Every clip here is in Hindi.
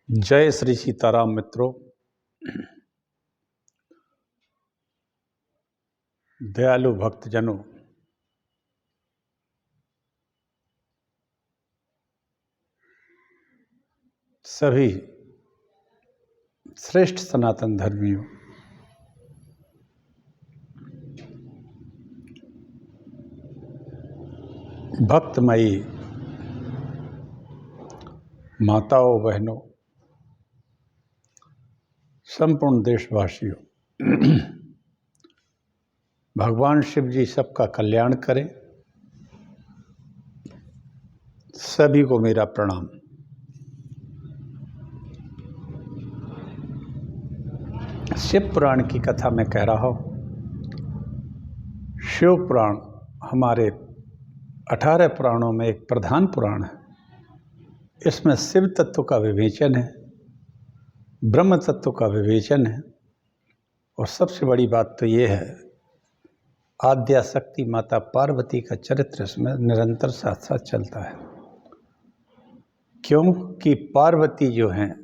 जय श्री सीताराम मित्रों। दयालु भक्तजनों, सभी श्रेष्ठ सनातन धर्मियों, भक्तमयी माताओं बहनों, संपूर्ण देशवासियों, भगवान शिव जी सबका कल्याण करें। सभी को मेरा प्रणाम। शिव पुराण की कथा मैं कह रहा हूँ। शिव पुराण हमारे 18 पुराणों में एक प्रधान पुराण है। इसमें शिव तत्व का विवेचन है, ब्रह्म तत्व का विवेचन है, और सबसे बड़ी बात तो ये है, आद्या शक्ति माता पार्वती का चरित्र इसमें निरंतर साथ साथ चलता है। क्योंकि पार्वती जो हैं,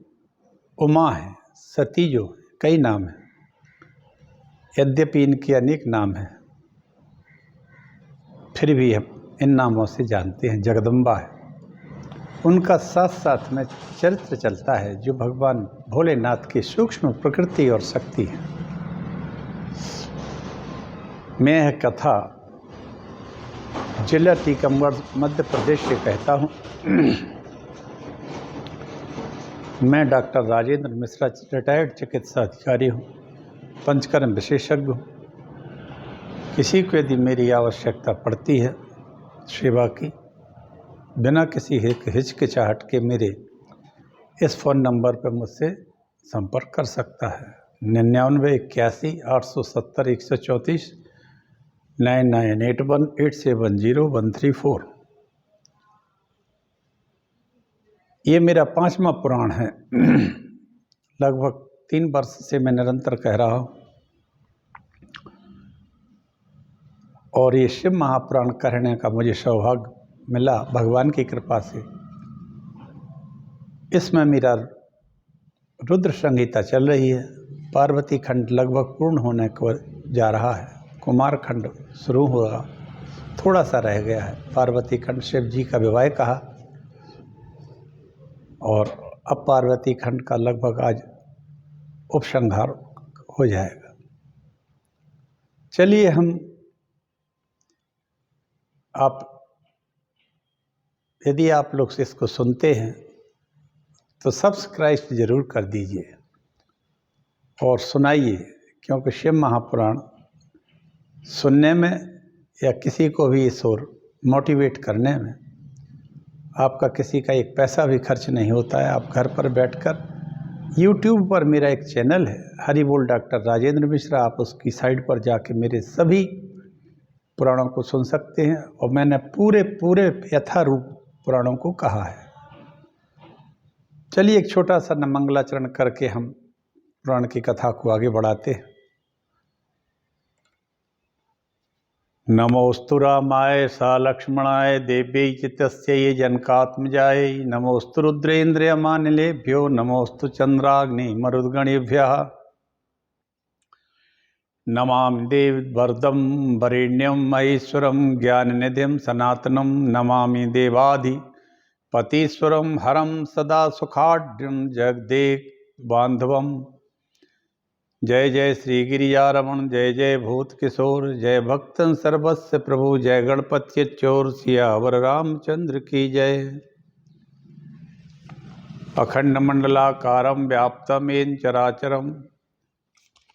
उमा है, सती जो है, कई नाम हैं, यद्यपि इनके अनेक नाम हैं, फिर भी हम इन नामों से जानते हैं। जगदम्बा है, उनका साथ साथ में चरित्र चलता है जो भगवान भोलेनाथ की सूक्ष्म प्रकृति और शक्ति है। मैं यह कथा जिला टीकमगढ़ मध्य प्रदेश से कहता हूँ। मैं डॉक्टर राजेंद्र मिश्रा रिटायर्ड चिकित्सा अधिकारी हूँ, पंचकर्म विशेषज्ञ हूँ। किसी को यदि मेरी आवश्यकता पड़ती है सेवा की, बिना किसी हिचकिचाहट के मेरे इस फ़ोन नंबर पर मुझसे संपर्क कर सकता है। 99 81 870 134 9981 870 134। ये मेरा 5वां पुराण है। लगभग 3 वर्ष से मैं निरंतर कह रहा हूँ, और ये शिव महापुराण कहने का मुझे सौभाग्य मिला भगवान की कृपा से। इसमें मेरा रुद्र संहिता चल रही है। पार्वती खंड लगभग पूर्ण होने को जा रहा है। कुमार खंड शुरू हुआ, थोड़ा सा रह गया है। पार्वती खंड शिव जी का विवाह कहा, और अब पार्वती खंड का लगभग आज उपसंहार हो जाएगा। चलिए, यदि आप लोग इसको सुनते हैं तो सब्सक्राइब जरूर कर दीजिए और सुनाइए, क्योंकि शिव महापुराण सुनने में या किसी को भी इस ओर मोटिवेट करने में आपका किसी का एक पैसा भी खर्च नहीं होता है। आप घर पर बैठकर YouTube पर मेरा एक चैनल है, हरि बोल डॉक्टर राजेंद्र मिश्रा, आप उसकी साइट पर जाके मेरे सभी पुराणों को सुन सकते हैं। और मैंने पूरे यथारूप पुराणों को कहा है। चलिए, एक छोटा सा मंगलाचरण करके हम पुराण की कथा को आगे बढ़ाते हैं। नमोस्तु रामाय सा लक्ष्मणाय देव्यै चितस्यै जनकात्मजायै नमोस्तु रुद्रेन्द्रियमानिलेभ्यो नमोस्तु चंद्राग्नि मरुद्गणेभ्यः नमामि देववरदं वरेण्यं महेश्वरं ज्ञाननिधिं सनातनं नमामि देवाधिपतीश्वरं हरं सदा सुखाढ्यं जगदेक बांधवम्। जय जय श्री गिरिजारमण, जय जय भूत किशोर, जय भक्तन सर्वस्व प्रभु, जय गणपति चोर, सियावर रामचंद्र की जय। अखंड मंडलाकारं व्याप्तं येन चराचरं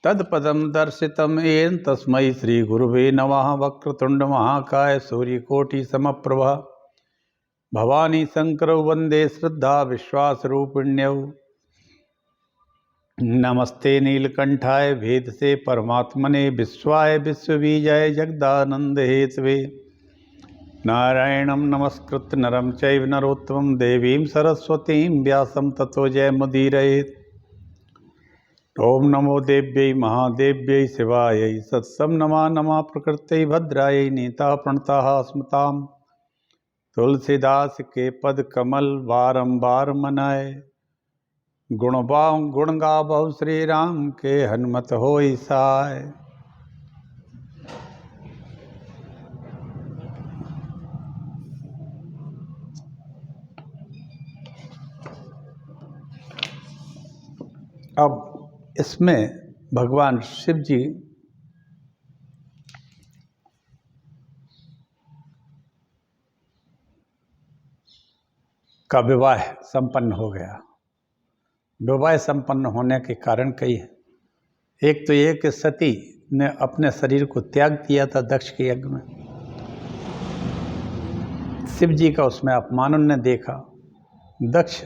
तत्पदं दर्शितं येन तस्मै श्री गुरुवे नमः। वक्रतुंड महाकाय सूर्यकोटि समप्रभा भवानी शंकरौ वंदे श्रद्धा विश्वास रूपिण्यौ। नमस्ते नीलकंठाय भेद से परमात्मने विश्वाय विश्वबीजाय जगदानंद हेतवे नारायणं नमस्कृत्य नरं चैव नरोत्तमं देवीं सरस्वतीं व्यासं ततो जयमुदीरयेत्। ओम नमो देव्यै महादेव्यै शिवायै सत्सं नमः नमः प्रकृत्यै भद्रायै नीता प्रणताः स्मतां तुलसीदास के पद कमल बारंबार मनाए। गुण गावहु श्री राम के, हनुमत होई साय। अब इसमें भगवान शिव जी का विवाह संपन्न हो गया। विवाह संपन्न होने के कारण कई हैं। एक तो ये कि सती ने अपने शरीर को त्याग दिया था दक्ष के यज्ञ में। शिव जी का उसमें अपमान उन्होंने देखा। दक्ष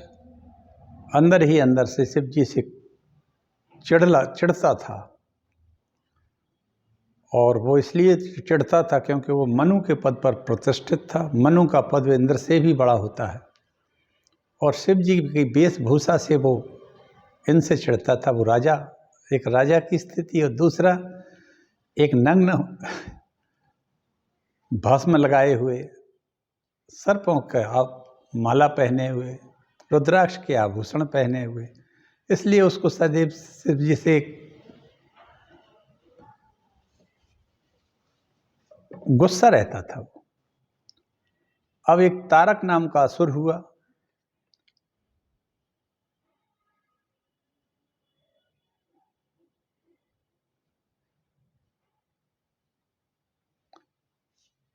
अंदर ही अंदर से शिव जी से चिढ़ता था, और वो इसलिए चिढ़ता था क्योंकि वो मनु के पद पर प्रतिष्ठित था। मनु का पद इंद्र से भी बड़ा होता है, और शिव जी की वेशभूषा से वो इनसे चिढ़ता था। वो राजा, एक राजा की स्थिति, और दूसरा एक नग्न भस्म लगाए हुए, सर्पों का माला पहने हुए, रुद्राक्ष के आभूषण पहने हुए, इसलिए उसको सदैव शिव जी से गुस्सा रहता था। अब एक तारक नाम का असुर हुआ।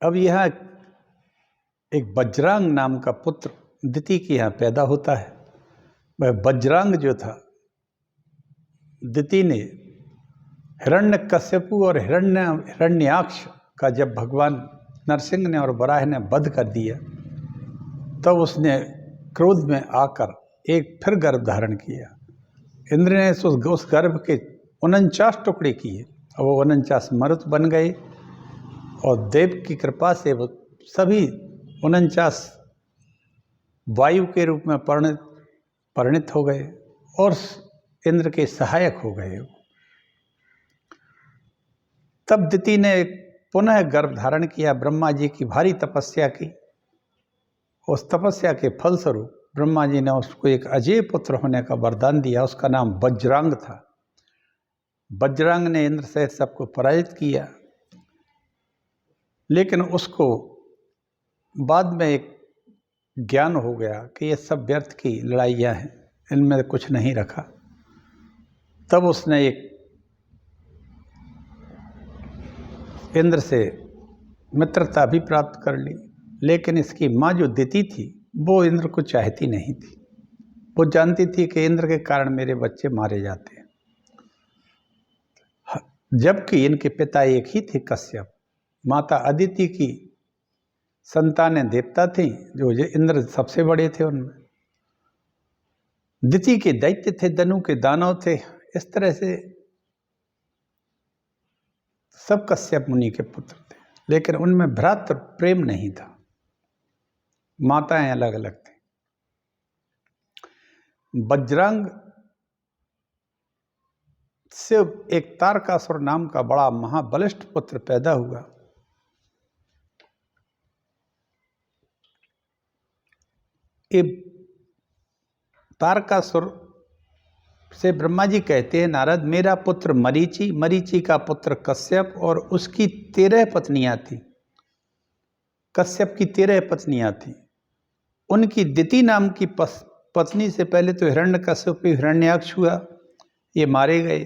अब यह एक वज्रांग नाम का पुत्र दिति के यहाँ पैदा होता है। वह वज्रांग जो था, दिति ने हिरण्यकश्यपु और हिरण्याक्ष का जब भगवान नरसिंह ने और वराह ने वध कर दिया, तब उसने क्रोध में आकर एक फिर गर्भ धारण किया। इंद्र ने उस गर्भ के 49 टुकड़े किए, और वो 49 मरुत बन गए, और देव की कृपा से वो सभी 49 वायु के रूप में परिणित हो गए और इंद्र के सहायक हो गए। तब दिति ने पुनः गर्भ धारण किया, ब्रह्मा जी की भारी तपस्या की। उस तपस्या के फलस्वरूप ब्रह्मा जी ने उसको एक अजय पुत्र होने का वरदान दिया। उसका नाम वज्रांग था। वज्रांग ने इंद्र सहित सबको पराजित किया, लेकिन उसको बाद में एक ज्ञान हो गया कि ये सब व्यर्थ की लड़ाइयाँ हैं, इनमें कुछ नहीं रखा। तब उसने एक इंद्र से मित्रता भी प्राप्त कर ली, लेकिन इसकी माँ जो दिति थी वो इंद्र को चाहती नहीं थी। वो जानती थी कि इंद्र के कारण मेरे बच्चे मारे जाते हैं, जबकि इनके पिता एक ही थे, कश्यप। माता अदिति की संतानें देवता थीं, जो इंद्र सबसे बड़े थे उनमें। दिति के दैत्य थे, दनु के दानव थे। इस तरह से सब कश्यप मुनि के पुत्र थे, लेकिन उनमें भ्रातृ प्रेम नहीं था। माताएं अलग अलग थी। वज्रांग से एक तारकासुर नाम का बड़ा महाबलिष्ठ पुत्र पैदा हुआ। ये तारकासुर से ब्रह्मा जी कहते हैं, नारद, मेरा पुत्र मरीचि, मरीचि का पुत्र कश्यप, और उसकी 13 पत्नियां थी। कश्यप की 13 पत्नियां थी। उनकी दिति नाम की पत्नी से पहले तो हिरण्यकश्यप हिरण्याक्ष हुआ, ये मारे गए।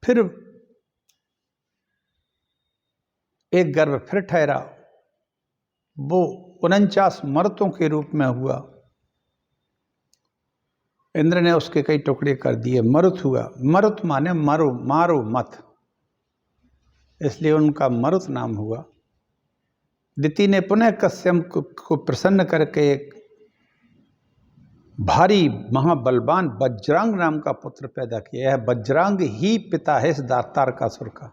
फिर एक गर्भ फिर ठहरा, वो 49 मर्तों के रूप में हुआ। इंद्र ने उसके कई टुकड़े कर दिए, मरुत हुआ। मरुत माने मारो, मारो मत, इसलिए उनका मरुत नाम हुआ। दिति ने पुनः कश्यप को प्रसन्न करके एक भारी महाबलवान वज्रांग नाम का पुत्र पैदा किया है। वज्रांग ही पिता है इस तारकासुर का।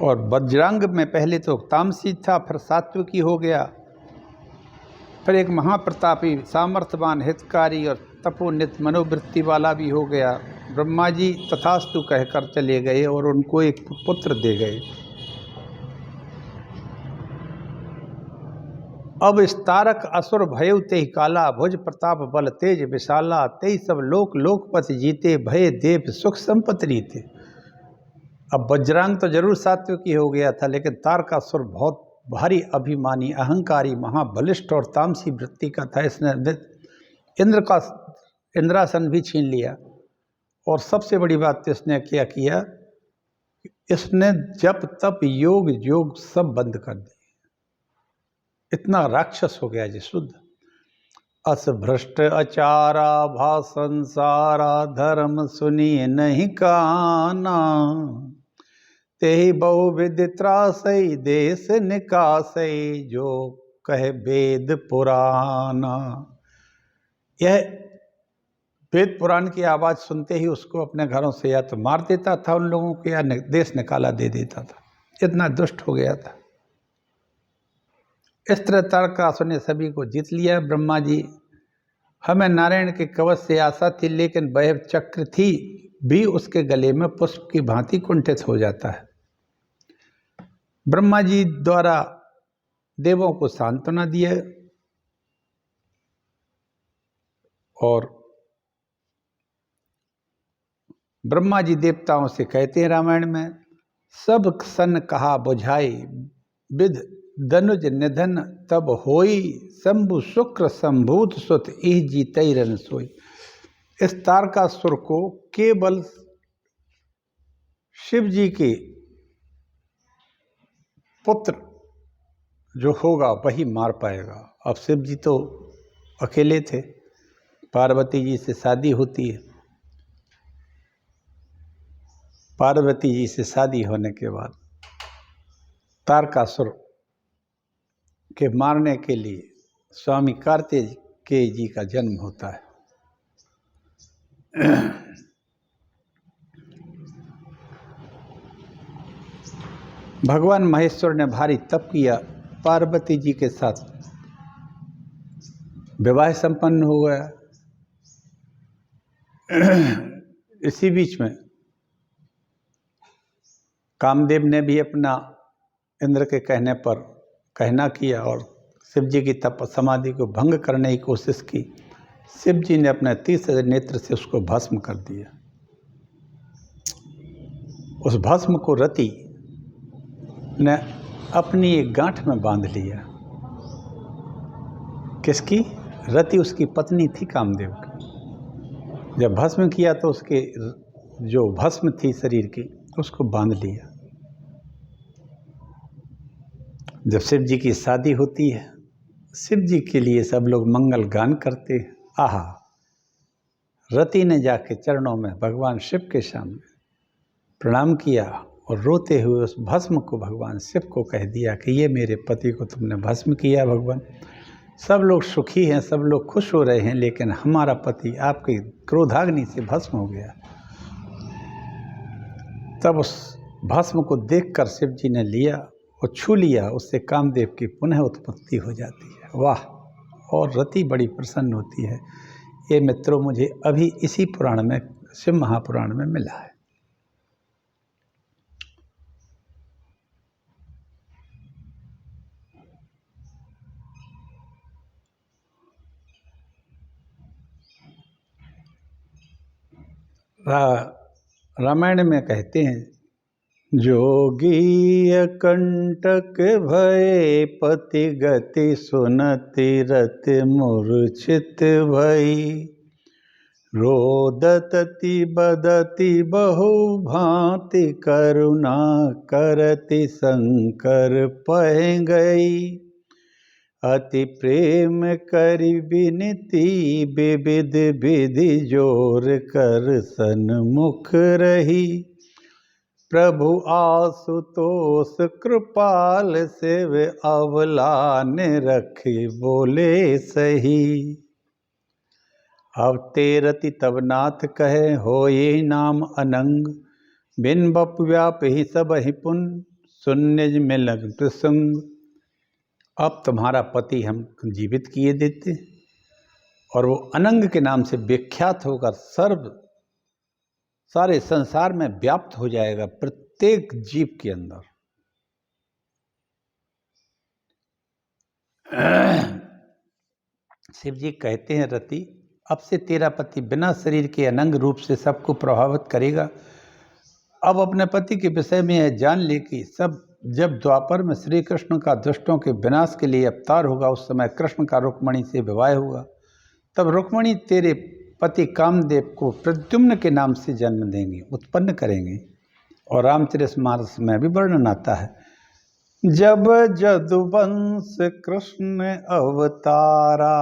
और वज्रांग में पहले तो तामसी था, फिर सात्विकी हो गया, फिर एक महाप्रतापी, सामर्थ्यवान, हितकारी और तपोनित मनोवृत्ति वाला भी हो गया। ब्रह्मा जी तथास्तु कहकर चले गए और उनको एक पुत्र दे गए। अब इस तारक असुर भयउ तेहि काला, भुज प्रताप बल तेज विशाला, तेई सब लोक लोकपति जीते, भय देव सुख संपत्ति रीते। अब वज्रांग तो जरूर सात्विकी हो गया था, लेकिन तारकासुर बहुत भारी अभिमानी, अहंकारी, महाबलिष्ठ और तामसी वृत्ति का था। इसने इंद्रासन भी छीन लिया। और सबसे बड़ी बात तो इसने क्या किया, इसने जप तप योग योग सब बंद कर दिए। इतना राक्षस हो गया जी शुद्ध। अस भ्रष्ट अचारा भा संसारा, धर्म सुनिए नहीं काना, तेहि बहुविध त्रासई देश निकासई, जो कहे वेद पुराना। यह वेद पुराण की आवाज़ सुनते ही उसको अपने घरों से या तो मार देता था उन लोगों को, या देश निकाला दे देता था। इतना दुष्ट हो गया था। इस तरह तारकासुर ने सभी को जीत लिया। ब्रह्मा जी, हमें नारायण के कवच से आशा थी, लेकिन वह चक्र थी भी उसके गले में पुष्प की भांति कुंठित हो जाता है। ब्रह्मा जी द्वारा देवों को सांत्वना दिया और ब्रह्मा जी देवताओं से कहते हैं रामायण में, सब सन कहा बुझाई, विध धनुज निधन तब होई, शंभु शुक्र संभूत सुत इह जीतई रन सोई। इस तारकासुर को केवल शिव जी के पुत्र जो होगा वही मार पाएगा। अब शिव जी तो अकेले थे, पार्वती जी से शादी होती है। पार्वती जी से शादी होने के बाद तारकासुर के मारने के लिए स्वामी कार्तिकेय जी का जन्म होता है। भगवान महेश्वर ने भारी तप किया, पार्वती जी के साथ विवाह संपन्न हो गया। इसी बीच में कामदेव ने भी अपना इंद्र के कहने पर कहना किया और शिव जी की तप समाधि को भंग करने की कोशिश की। शिव जी ने अपने तीसरे नेत्र से उसको भस्म कर दिया। उस भस्म को रति ने अपनी एक गांठ में बांध लिया। किसकी? रति उसकी पत्नी थी कामदेव की। जब भस्म किया तो उसके जो भस्म थी शरीर की उसको बांध लिया। जब शिव जी की शादी होती है, शिव जी के लिए सब लोग मंगल गान करते हैं। आहा, रति ने जाके चरणों में भगवान शिव के सामने प्रणाम किया और रोते हुए उस भस्म को भगवान शिव को कह दिया कि ये मेरे पति को तुमने भस्म किया भगवान। सब लोग सुखी हैं, सब लोग खुश हो रहे हैं, लेकिन हमारा पति आपके क्रोधाग्नि से भस्म हो गया। तब उस भस्म को देखकर शिव जी ने लिया और छू लिया, उससे कामदेव की पुनः उत्पत्ति हो जाती है। वाह! और रति बड़ी प्रसन्न होती है। ये मित्रों मुझे अभी इसी पुराण में, शिव महापुराण में मिला है। रामायण में कहते हैं, जोगी कंटक भय पति गति सुनति रति मूर्छित भई, रोदतति बदति बहु भांति करुणा करति शंकर पह गई, अति प्रेम करि विनती विविध विधि जोर कर सन्मुख रही, प्रभु आशुतोष कृपाल शिव अवलान रखी बोले सही। अब तेरति तब नाथ कहे हो ये नाम अनंग, बिन बप व्याप ही सब ही पुन शून्य में लग प्रसंग। अब तुम्हारा पति हम जीवित किए देते और वो अनंग के नाम से विख्यात होकर सारे संसार में व्याप्त हो जाएगा, प्रत्येक जीव के अंदर। शिव जी कहते हैं, रति अब से तेरा पति बिना शरीर के अनंग रूप से सबको प्रभावित करेगा। अब अपने पति के विषय में यह जान ले कि जब द्वापर में श्री कृष्ण का दुष्टों के विनाश के लिए अवतार होगा, उस समय कृष्ण का रुक्मणी से विवाह होगा। तब रुक्मणी तेरे पति कामदेव को प्रद्युम्न के नाम से जन्म देंगे, उत्पन्न करेंगे। और रामचरितमानस में भी वर्णन आता है, जब जदुवंश कृष्ण अवतारा,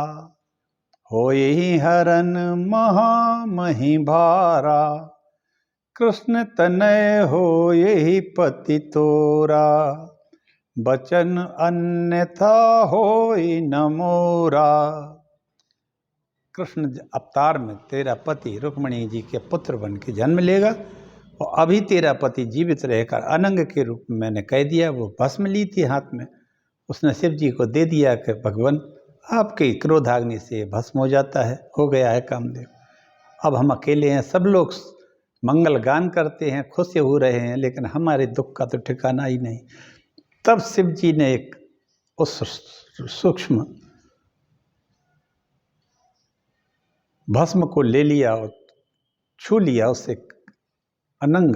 होई हरन महामहि भारा, कृष्ण तनय हो यही पति तोरा, बचन अन्यथा होई न मोरा। कृष्ण अवतार में तेरा पति रुक्मणी जी के पुत्र बन के जन्म लेगा, और अभी तेरा पति जीवित रहकर अनंग के रूप में मैंने कह दिया। वो भस्म ली थी हाथ में, उसने शिव जी को दे दिया कि भगवान आपके क्रोधाग्नि से भस्म हो जाता है, हो गया है कामदेव। अब हम अकेले हैं, सब लोग मंगल गान करते हैं, खुश हो रहे हैं, लेकिन हमारे दुख का तो ठिकाना ही नहीं। तब शिव जी ने एक उस सूक्ष्म भस्म को ले लिया और छू लिया, उससे अनंग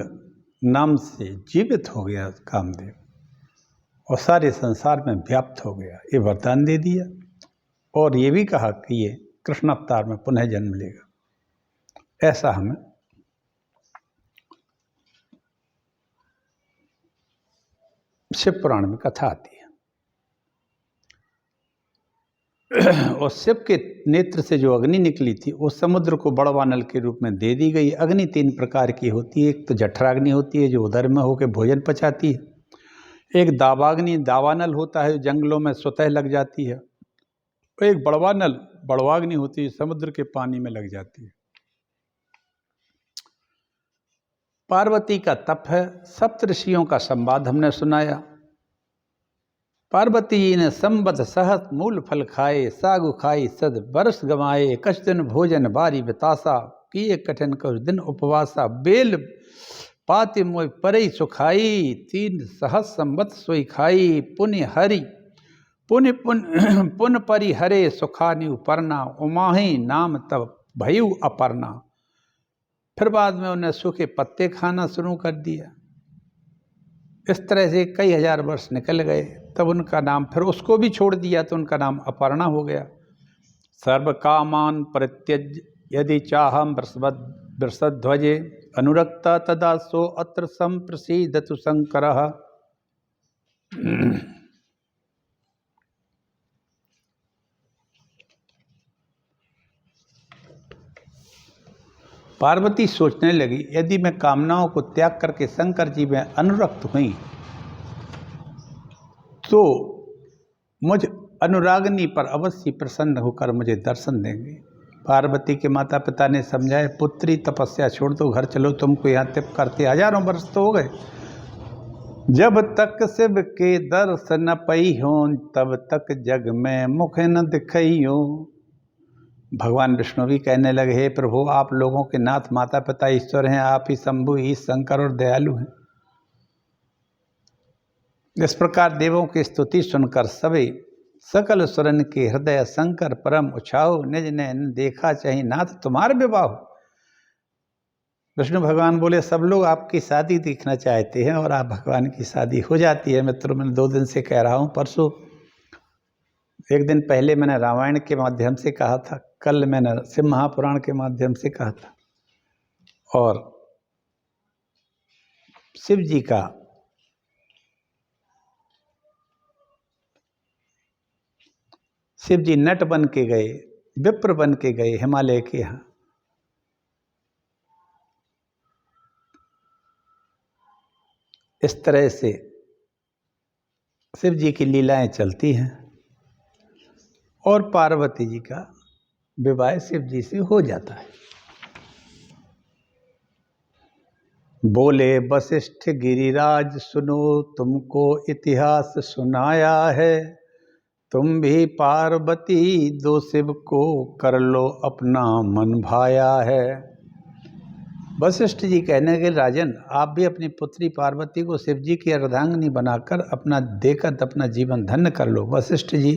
नाम से जीवित हो गया कामदेव, और सारे संसार में व्याप्त हो गया। ये वरदान दे दिया, और ये भी कहा कि ये कृष्ण अवतार में पुनः जन्म लेगा। ऐसा हमें शिव पुराण में कथा आती है। और शिव के नेत्र से जो अग्नि निकली थी, वो समुद्र को बड़वानल के रूप में दे दी गई। अग्नि 3 प्रकार की होती है। एक तो जठराग्नि होती है, जो उदर में होकर भोजन पचाती है। एक दावाग्नि, दावानल होता है, जो जंगलों में स्वतः लग जाती है। एक बड़वाग्नि होती है, समुद्र के पानी में लग जाती है। पार्वती का तप है। सप्तऋषियों का संवाद हमने सुनाया। पार्वती जी ने संबत सहत मूल फल खाए, सागु खाई सद बरस गवाए, कछ दिन भोजन बारी बितासा, किए कठिन कुछ दिन उपवासा, बेल पाति मोय परई सुखाई, 3 सहस संबत सोई खाई, पुण्य हरि पुण्य परि हरे सुखानि उपरना, उमाही नाम तब भयु अपर्णा। फिर बाद में उन्हें सूखे पत्ते खाना शुरू कर दिया। इस तरह से कई हजार वर्ष निकल गए, तब उनका नाम, फिर उसको भी छोड़ दिया तो उनका नाम अपर्णा हो गया। सर्व कामान परित्यज यदि चाहम वृषध्वजे, अनुरक्ता तदा सो अत्र संप्रसीदतु शंकरः। पार्वती सोचने लगी, यदि मैं कामनाओं को त्याग करके शंकर जी में अनुरक्त हुई तो मुझ अनुरागनी पर अवश्य प्रसन्न होकर मुझे दर्शन देंगे। पार्वती के माता पिता ने समझाया, पुत्री तपस्या छोड़ दो, घर चलो, तुमको यहाँ तप करते हजारों वर्ष तो हो गए। जब तक शिव के दर्शन न पई हो, तब तक जग में मुख न दिखई हो। भगवान विष्णु भी कहने लगे, हे प्रभु, आप लोगों के नाथ माता पिता ईश्वर हैं, आप ही शंभु ही शंकर और दयालु हैं। इस प्रकार देवों की स्तुति सुनकर सभी सकल सुरन के हृदय शंकर परम उछाओ, निज नैन देखा चाही नाथ तुम्हारे विवाह। विष्णु भगवान बोले, सब लोग आपकी शादी देखना चाहते हैं, और आप भगवान की शादी हो जाती है। मित्रों, मैं 2 दिन से कह रहा हूँ, परसों 1 दिन पहले मैंने रामायण के माध्यम से कहा था, कल मैंने शिव महापुराण के माध्यम से कहा था। और शिव जी का शिव जी नट बन के गए, विप्र बन के गए हिमालय के यहाँ। इस तरह से शिव जी की लीलाएं चलती हैं, और पार्वती जी का विवाह शिव जी से हो जाता है। बोले वशिष्ठ गिरिराज सुनो, तुमको इतिहास सुनाया है, तुम भी पार्वती दो शिव को कर लो अपना मन भाया है। वशिष्ठ जी कहने के, राजन, आप भी अपनी पुत्री पार्वती को शिव जी की अर्धांगिनी बनाकर अपना देकर अपना जीवन धन्य कर लो। वशिष्ठ जी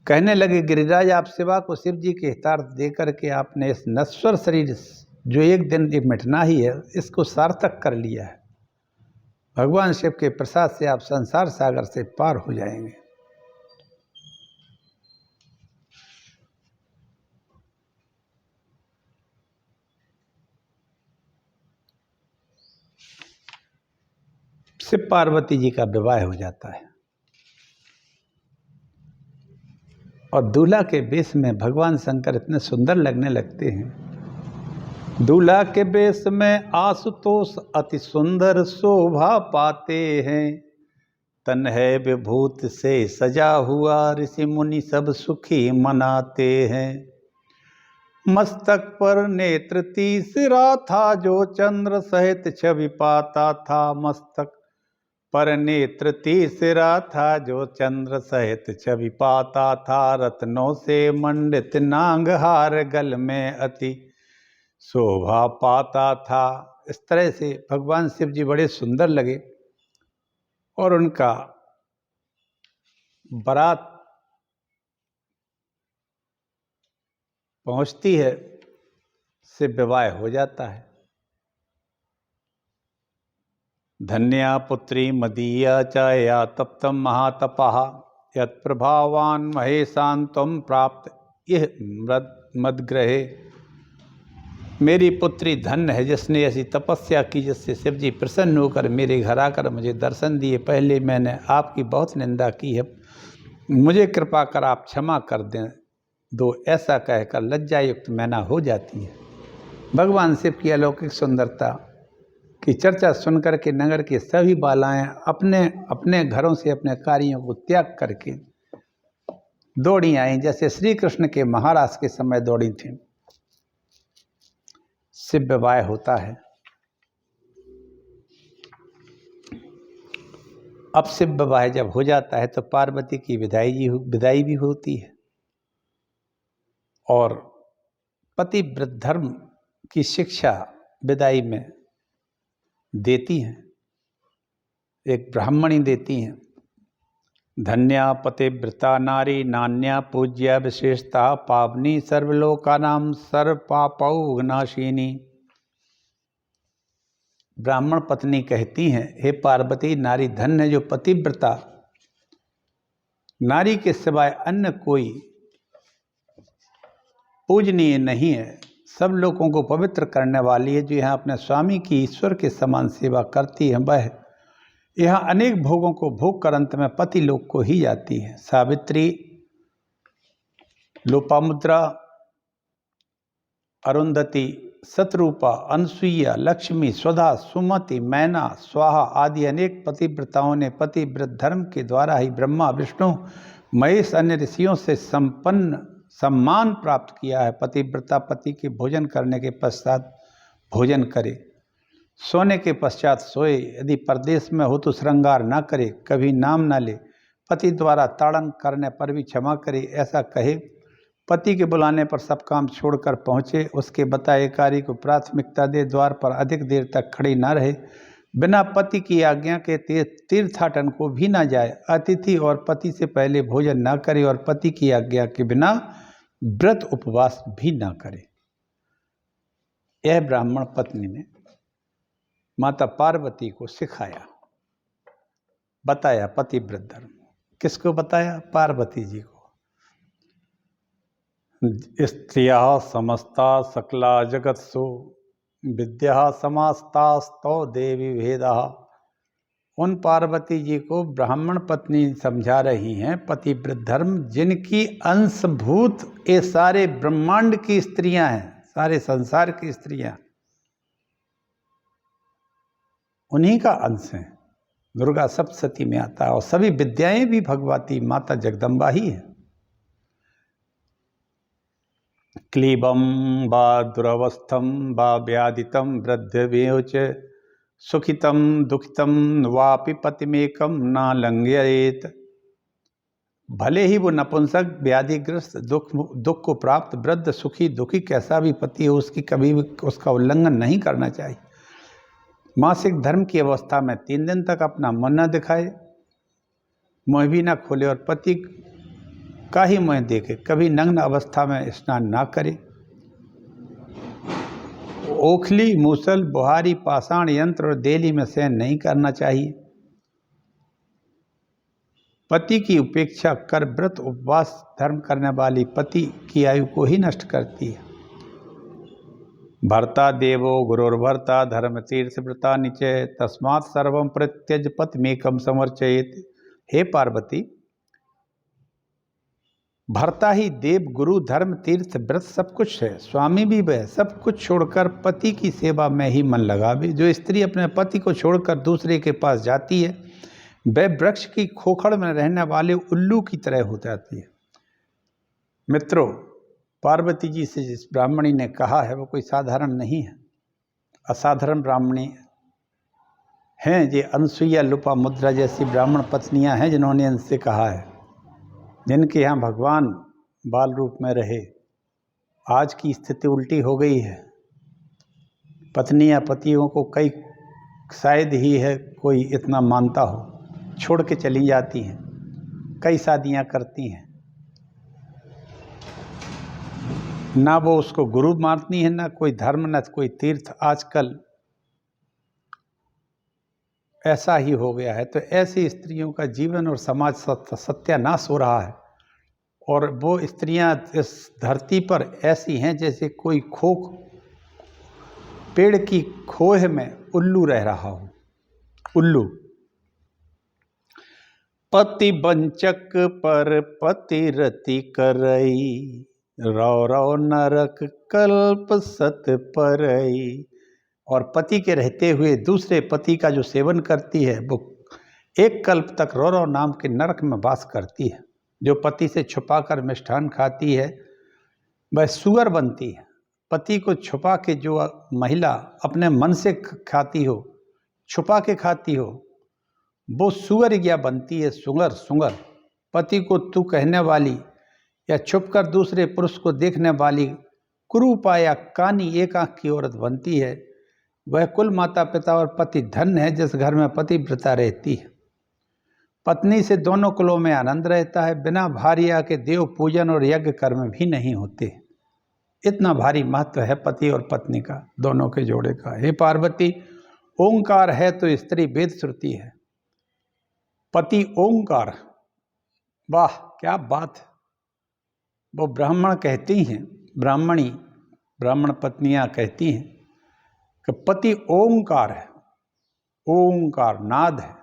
कहने लगे, गिरिराज आप शिवा को शिव जी के हितार्थ दे करके आपने इस नश्वर शरीर जो एक दिन ये मिटना ही है, इसको सार्थक कर लिया है। भगवान शिव के प्रसाद से आप संसार सागर से पार हो जाएंगे। शिव पार्वती जी का विवाह हो जाता है और दूल्हा के वेश में भगवान शंकर इतने सुंदर लगने लगते हैं। दूल्हा के वेश में आशुतोष अति सुंदर शोभा पाते हैं। तन है विभूत से सजा हुआ ऋषि मुनि सब सुखी मनाते हैं। मस्तक पर नेत्र तीसरा था जो चंद्र सहित छवि पाता था। मस्तक पर नेत्र तीसरा था जो चंद्र सहित छवि पाता था। रत्नों से मंडित नांग हार गल में अति शोभा पाता था। इस तरह से भगवान शिव जी बड़े सुंदर लगे और उनका बारात पहुंचती है, से विवाह हो जाता है। धन्या पुत्री मदीया च या तप्तम महातपः यत् प्रभावान महेशांतम प्राप्त यह मदग्रहे। मेरी पुत्री धन्य है जिसने ऐसी तपस्या की जिससे शिव जी प्रसन्न होकर मेरे घर आकर मुझे दर्शन दिए। पहले मैंने आपकी बहुत निंदा की है, मुझे कृपा कर आप क्षमा कर दें दो, ऐसा कहकर लज्जायुक्त मैना हो जाती है। भगवान शिव की अलौकिक सुंदरता की चर्चा सुनकर के नगर के सभी बालाएं अपने अपने घरों से अपने कार्यों को त्याग करके दौड़ी आई, जैसे श्री कृष्ण के महाराज के समय दौड़ी थी। शिव विवाह होता है। अब शिव विवाह जब हो जाता है तो पार्वती की विदाई भी होती है और पतिव्रत धर्म की शिक्षा विदाई में देती हैं, एक ब्राह्मणी देती हैं। धन्या पतिव्रता नारी नान्या पूज्या विशेषता पावनी सर्वलोकानां सर्व पापौ नाशिनी। ब्राह्मण पत्नी कहती हैं, हे पार्वती, नारी धन्य जो पतिव्रता, नारी के सिवाय अन्य कोई पूजनीय नहीं है, सब लोगों को पवित्र करने वाली है। जो यहाँ अपने स्वामी की ईश्वर के समान सेवा करती है वह यहाँ अनेक भोगों को भोग कर अंत में पति लोक को ही जाती है। सावित्री, लोपामुद्रा, अरुंधति, शतरूपा, अनसुईया, लक्ष्मी, स्वधा, सुमति, मैना, स्वाहा आदि अनेक पतिव्रताओं ने पतिव्रत धर्म के द्वारा ही ब्रह्मा, विष्णु, महेश अन्य ऋषियों से संपन्न सम्मान प्राप्त किया है। पतिव्रता पति के भोजन करने के पश्चात भोजन करे, सोने के पश्चात सोए, यदि परदेश में हो तो श्रृंगार ना करे, कभी नाम ना ले, पति द्वारा ताड़न करने पर भी क्षमा करे, ऐसा कहे। पति के बुलाने पर सब काम छोड़कर पहुँचे, उसके बताए कार्य को प्राथमिकता दे, द्वार पर अधिक देर तक खड़ी ना रहे, बिना पति की आज्ञा के तीर्थाटन को भी ना जाए, अतिथि और पति से पहले भोजन ना करे और पति की आज्ञा के बिना व्रत उपवास भी ना करे। यह ब्राह्मण पत्नी ने माता पार्वती को सिखाया, बताया पतिव्रत धर्म। किसको बताया? पार्वती जी को। स्त्रिया समस्ता सकला जगत्सु विद्या समास्तास्तौ देवी भेदा। उन पार्वती जी को ब्राह्मण पत्नी समझा रही हैं पतिव्रत धर्म, जिनकी अंशभूत ये सारे ब्रह्मांड की स्त्रियां हैं, सारे संसार की स्त्रियां उन्हीं का अंश है। दुर्गा सप्तशती में आता है और सभी विद्याएं भी भगवती माता जगदम्बा ही है। क्लीबम वा दुरवस्थम वा व्याधितम वृद्धव्योच सुखितम दुखितम वापि पतिमेकम ना लंघयेत। भले ही वो नपुंसक, व्याधिग्रस्त, दुख को प्राप्त, वृद्ध, सुखी, दुखी कैसा भी पति हो, उसकी कभी भी उसका उल्लंघन नहीं करना चाहिए। मासिक धर्म की अवस्था में 3 दिन तक अपना मन न दिखाए, मुँह भी न खोले और पति काही मुँह देखे, कभी नग्न अवस्था में स्नान ना करे। ओखली, मूसल, बुहारी, पाषाण यंत्र और देली में शयन नहीं करना चाहिए। पति की उपेक्षा कर व्रत उपवास धर्म करने वाली पति की आयु को ही नष्ट करती है। भर्ता देवो गुरुर्भर्ता धर्म तीर्थ व्रता निचय तस्मात् सर्वं परित्यज्य पतिमेकं समर्चयेत्। हे पार्वती, भर्ता ही देव, गुरु, धर्म, तीर्थ, व्रत सब कुछ है, स्वामी भी वह, सब कुछ छोड़कर पति की सेवा में ही मन लगावे। जो स्त्री अपने पति को छोड़कर दूसरे के पास जाती है वह वृक्ष की खोखड़ में रहने वाले उल्लू की तरह हो जाती है। मित्रों, पार्वती जी से जिस ब्राह्मणी ने कहा है वो कोई साधारण नहीं है, असाधारण ब्राह्मणी हैं। ये अनसुईया, लोपामुद्रा जैसी ब्राह्मण पत्नियां हैं जिन्होंने इनसे कहा है, जिनके यहाँ भगवान बाल रूप में रहे। आज की स्थिति उल्टी हो गई है। पत्नियां पतियों को कई, शायद ही है कोई इतना मानता हो, छोड़ के चली जाती हैं, कई शादियां करती हैं। ना वो उसको गुरु मानती है, ना कोई धर्म, ना कोई तीर्थ। आजकल ऐसा ही हो गया है। तो ऐसी स्त्रियों का जीवन और समाज सत्यानाश हो रहा है। और वो स्त्रियां इस धरती पर ऐसी हैं जैसे कोई खोख, पेड़ की खोह में उल्लू रह रहा हो। उल्लू। पति वंचक पर पति रति करई, रौ रौ नरक कल्प सत परई। और पति के रहते हुए दूसरे पति का जो सेवन करती है वो एक कल्प तक रौ रौ नाम के नरक में वास करती है। जो पति से छुपाकर मिष्ठान खाती है वह सुअर बनती है। पति को छुपा के जो महिला अपने मन से खाती हो, छुपा के खाती हो, वो सुअर या बनती है। सुंगर। पति को तू कहने वाली या छुपकर दूसरे पुरुष को देखने वाली कुरूपा या कानी एक आंख की औरत बनती है। वह कुल माता पिता और पति धन है जिस घर में पतिव्रता रहती है। पत्नी से दोनों कुलों में आनंद रहता है। बिना भार्या के देव पूजन और यज्ञ कर्म भी नहीं होते। इतना भारी महत्व है पति और पत्नी का, दोनों के जोड़े का। हे पार्वती, ओंकार है तो स्त्री वेद श्रुति है। पति ओंकार, वाह क्या बात है। वो ब्राह्मण कहती हैं, ब्राह्मण पत्नियां कहती हैं कि पति ओंकार है, ओंकार नाद है।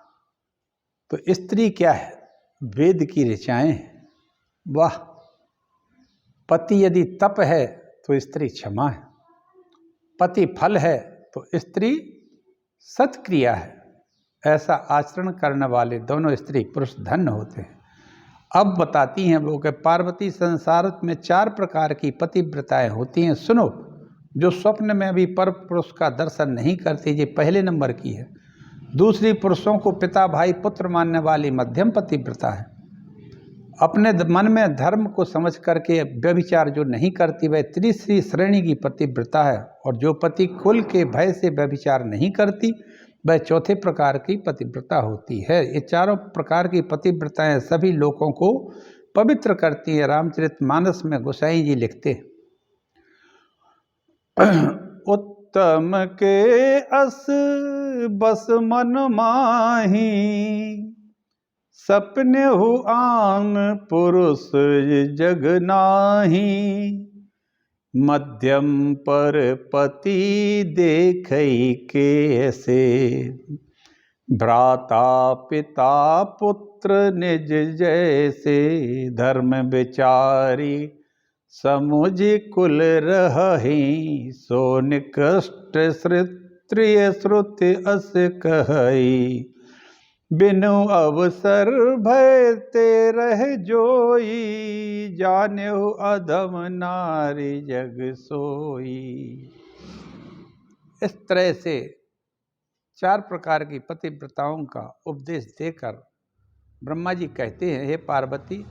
तो स्त्री क्या है? वेद की ऋचाएं हैं। वाह। पति यदि तप है तो स्त्री क्षमा है, पति फल है तो स्त्री सत्क्रिया है। ऐसा आचरण करने वाले दोनों स्त्री पुरुष धन्य होते हैं। अब बताती हैं वो कि पार्वती, संसार में 4 प्रकार की पतिव्रताएं होती हैं। सुनो, जो स्वप्न में भी पर पुरुष का दर्शन नहीं करती, ये पहले नंबर की है। दूसरी, पुरुषों को पिता, भाई, पुत्र मानने वाली मध्यम पतिव्रता है। अपने मन में धर्म को समझ करके व्यभिचार जो नहीं करती वह तीसरी श्रेणी की पतिव्रता है। और जो पति कुल के भय से व्यभिचार नहीं करती वह चौथे प्रकार की पतिव्रता होती है। ये चारों प्रकार की पतिव्रताएं सभी लोगों को पवित्र करती है। रामचरितमानस में गोसाई जी लिखते हैं, उत्तम के अस बस मन माही, सपने हु आन पुरुष जग नाही। मध्यम पर पति देखई कैसे, भ्राता पिता पुत्र निज जैसे। धर्म विचारी समुझ कुल रहहि, सो निकृष्ट श्रुत्रिय श्रुति अस कहई। बिनु अवसर भय ते रह जोई, जान्यो अधम नारी जग सोई। इस तरह से 4 प्रकार की पतिव्रताओं का उपदेश देकर ब्रह्मा जी कहते हैं, हे पार्वती,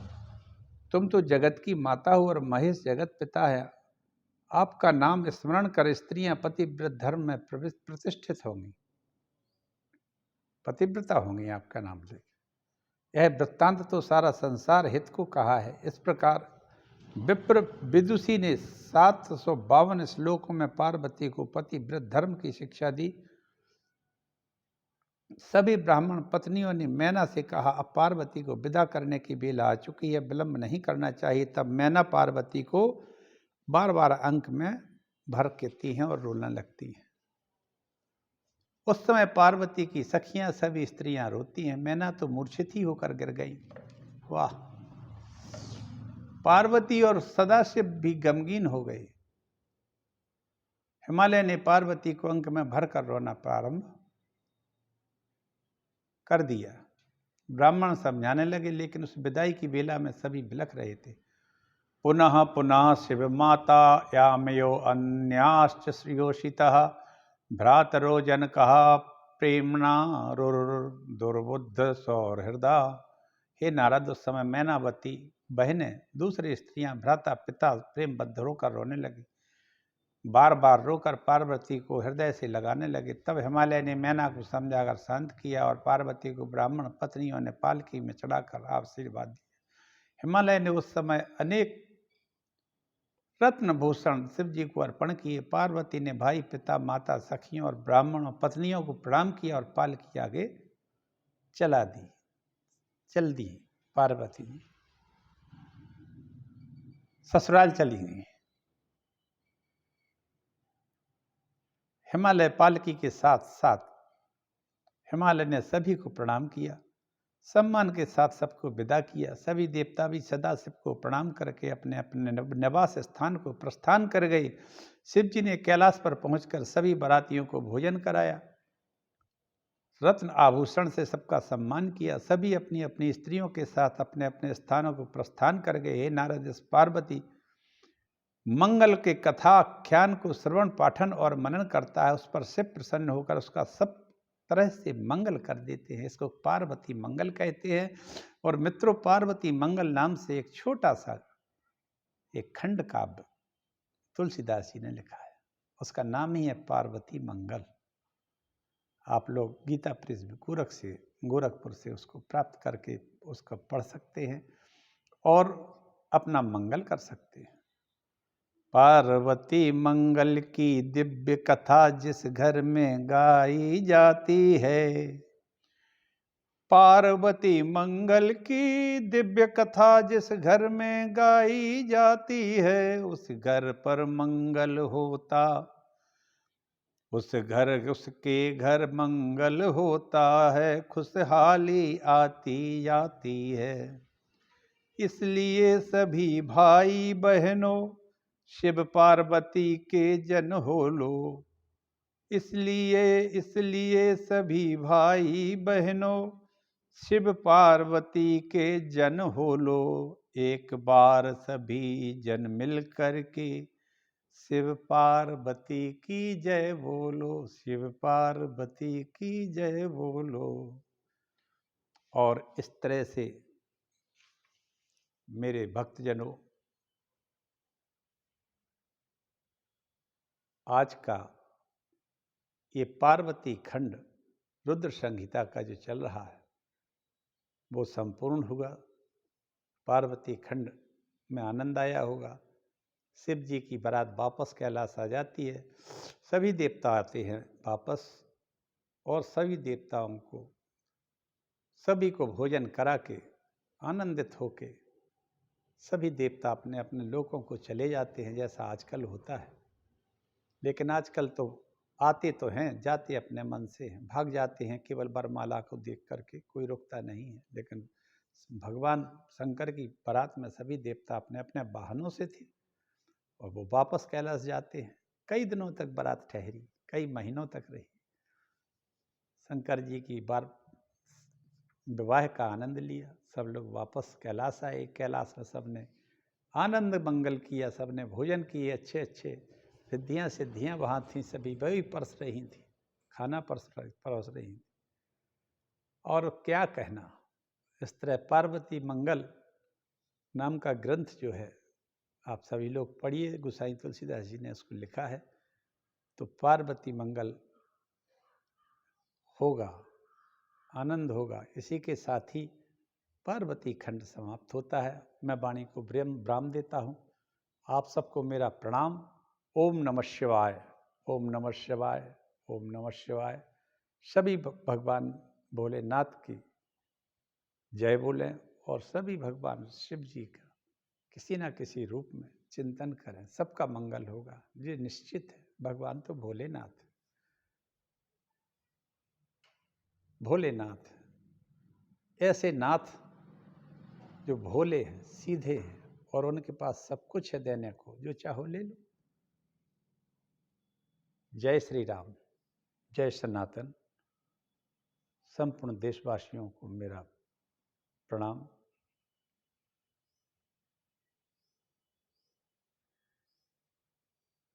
तुम तो जगत की माता हो और महेश जगत पिता है। आपका नाम स्मरण कर स्त्रियां पतिव्रत धर्म में प्रतिष्ठित होंगी, पतिव्रता होंगी आपका नाम से। यह वृत्तांत तो सारा संसार हित को कहा है। इस प्रकार विप्र विदुषी ने 752 श्लोकों में पार्वती को पतिव्रत धर्म की शिक्षा दी। सभी ब्राह्मण पत्नियों ने मैना से कहा, अब पार्वती को विदा करने की बेला आ चुकी है, विलंब नहीं करना चाहिए। तब मैना पार्वती को बार बार अंक में भर कहती हैं और रोने लगती हैं। उस समय पार्वती की सखियां सभी स्त्रियां रोती हैं। मैना तो मूर्छित ही होकर गिर गई। वाह! पार्वती और सदाशिव भी गमगीन हो गए। हिमालय ने पार्वती को अंक में भरकर रोना प्रारंभ कर दिया। ब्राह्मण समझाने लगे, लेकिन उस विदाई की बेला में सभी बिलख रहे थे। पुनः पुनः शिव माता यामयो अन्याश्च श्रियोषितः भ्रातरो जन कहा प्रेमणा दुर्बुद्ध सौहृदा। हे नारद, उस समय मैनावती बहनें, दूसरी स्त्रियां, भ्राता, पिता प्रेमबद्ध होकर रोने लगे, बार बार रोकर पार्वती को हृदय से लगाने लगे। तब हिमालय ने मैना को समझाकर शांत किया और पार्वती को ब्राह्मण पत्नियों ने पालकी में चढ़ाकर आशीर्वाद दिया। हिमालय ने उस समय अनेक रत्न भूषण शिव जी को अर्पण किए। पार्वती ने भाई, पिता, माता, सखियों और ब्राह्मणों पत्नियों को प्रणाम किया और पालकी आगे चल दी। पार्वती जी ससुराल चली गई। हिमालय पालकी के साथ साथ हिमालय ने सभी को प्रणाम किया, सम्मान के साथ सबको विदा किया। सभी देवता भी सदाशिव को प्रणाम करके अपने अपने निवास स्थान को प्रस्थान कर गए। शिव जी ने कैलाश पर पहुंचकर सभी बारातियों को भोजन कराया, रत्न आभूषण से सबका सम्मान किया। सभी अपनी अपनी स्त्रियों के साथ अपने अपने स्थानों को प्रस्थान कर गए। हे नारद, इस पार्वती मंगल के कथाख्यान को श्रवण पाठन और मनन करता है, उस पर शिव प्रसन्न होकर उसका सब तरह से मंगल कर देते हैं। इसको पार्वती मंगल कहते हैं। और मित्रों, पार्वती मंगल नाम से एक छोटा सा एक खंड काव्य तुलसीदास जी ने लिखा है, उसका नाम ही है पार्वती मंगल। आप लोग गीता प्रेस गोरखपुर से उसको प्राप्त करके उसको पढ़ सकते हैं और अपना मंगल कर सकते हैं। पार्वती मंगल की दिव्य कथा जिस घर में गाई जाती है, पार्वती मंगल की दिव्य कथा जिस घर में गाई जाती है, उस घर पर मंगल होता, उसके घर मंगल होता है, खुशहाली आती जाती है। इसलिए सभी भाई बहनों शिव पार्वती के जन हो लो। इसलिए सभी भाई बहनों शिव पार्वती के जन हो लो। एक बार सभी जन मिल कर के शिव पार्वती की जय बोलो, शिव पार्वती की जय बोलो। और इस तरह से मेरे भक्तजनों, आज का ये पार्वती खंड रुद्र संहिता का जो चल रहा है वो संपूर्ण होगा। पार्वती खंड में आनंद आया होगा। शिव जी की बारात वापस कैलाश आ जाती है, सभी देवता आते हैं वापस और सभी देवताओं को सभी को भोजन करा के आनंदित होके सभी देवता अपने अपने लोकों को चले जाते हैं, जैसा आजकल होता है। लेकिन आजकल तो आते तो हैं, जाते अपने मन से हैं, भाग जाते हैं केवल वरमाला को देख करके, कोई रुकता नहीं है। लेकिन भगवान शंकर की बारात में सभी देवता अपने अपने वाहनों से थे और वो वापस कैलाश जाते हैं। कई दिनों तक बारात ठहरी, कई महीनों तक रही। शंकर जी की विवाह का आनंद लिया, सब लोग वापस कैलाश आए। कैलाश में सबने आनंद मंगल किया, सबने भोजन किए, अच्छे अच्छे रिद्धियाँ सिद्धियाँ वहाँ थीं, सभी वही परस रही थी, खाना परोस रही थी। और क्या कहना, इस तरह पार्वती मंगल नाम का ग्रंथ जो है आप सभी लोग पढ़िए, गोसाई तुलसीदास जी ने उसको लिखा है। तो पार्वती मंगल होगा, आनंद होगा। इसी के साथ ही पार्वती खंड समाप्त होता है। मैं वाणी को विराम देता हूँ। आप सबको मेरा प्रणाम। ओम नमः शिवाय, ओम नमः शिवाय, ओम नमः शिवाय। सभी भगवान भोलेनाथ की जय बोलें और सभी भगवान शिव जी का किसी न किसी रूप में चिंतन करें, सबका मंगल होगा, ये निश्चित है। भगवान तो भोलेनाथ, भोलेनाथ ऐसे नाथ जो भोले हैं, सीधे हैं और उनके पास सब कुछ है देने को, जो चाहो ले लो। जय श्री राम, जय सनातन। संपूर्ण देशवासियों को मेरा प्रणाम।